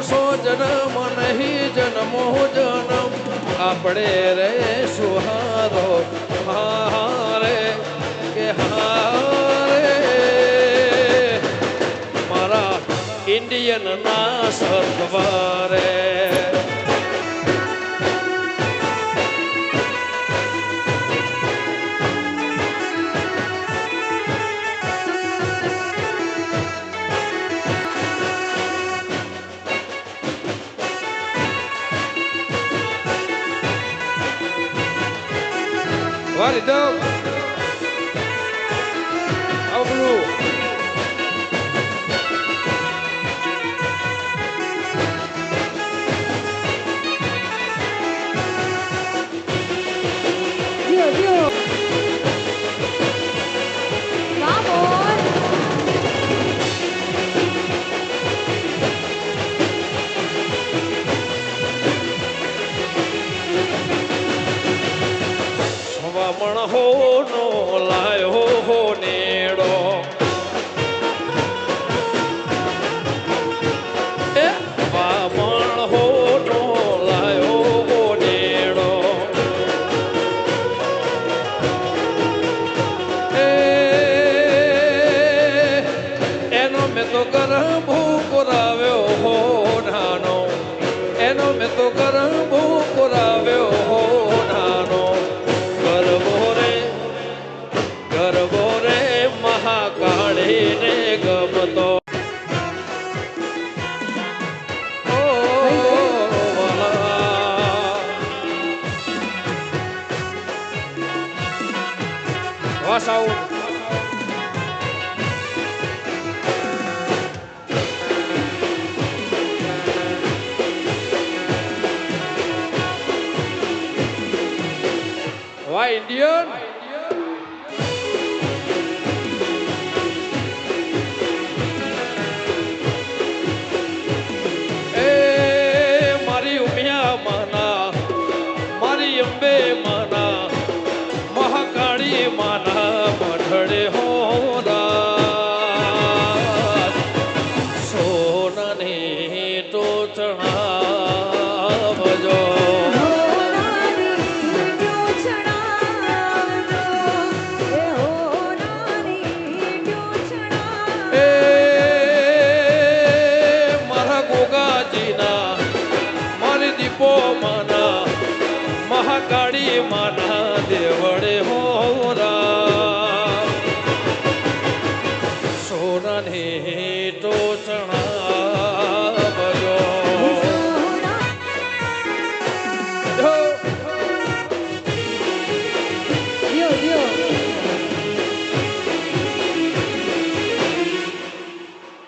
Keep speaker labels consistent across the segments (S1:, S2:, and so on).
S1: સો જન્મ નહીં જન્મો જન્મ આપણે રે સુહારો હારે કે હારે મારા ઇન્ડિયન ના સરવારે Vale, então. Ao Blue.
S2: Viu? Vamos!
S1: વામણ હો નો લાયો હો નેડો એ વામણ હો નો લાયો હો નેડો એનો મેં તો ગરબો પુરાવ્યો હો નાનો એનો મેં તો ગરબો પુરાવ્યો હો નાનો ગરબો રે મહાકાળી ને ગમતો વાસાઉ વાહ ઇન્ડિયન અંબે માના મહાકાળી માના મઢડે હો સોનાની ટોચણા બજો મારા ગોગાજીના મારી દીપો માના મહાકાળી માના દેવળે હોરા સોનાની ટોચણા બજો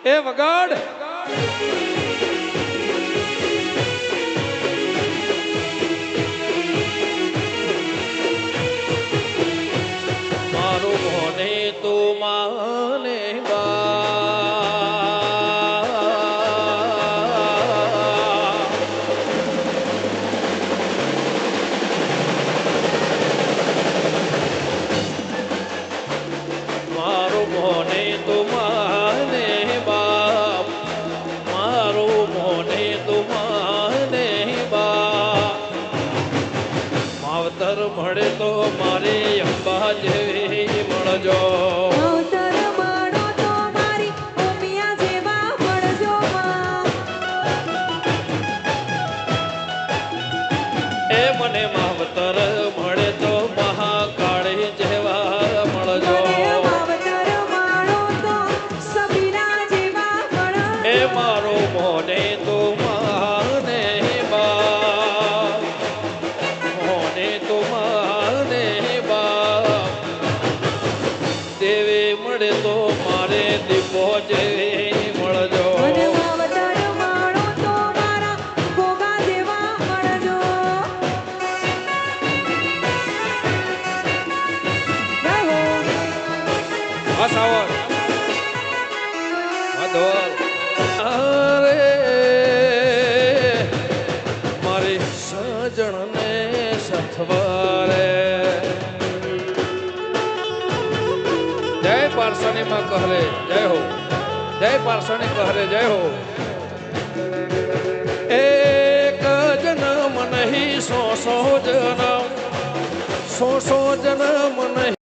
S1: એ વગાડ તું માને મારું મોને તું માને બાપ મારું મોને તું માને બાપ માવતર મળે તો મારે અંબા જેવી મળજો મને માવતર મળે તો મહાકાળી જેવા મળજો એ મારો મોને તો માને બા મોને તો માને બા દેવે મળે તો મારે દીપો જેવી મળજો મારી સજણ ને સથવારે જય પાર્સણી માં કહરે જય હો જય પાર્સણી કહરે જય હો સો જન્મ નહીં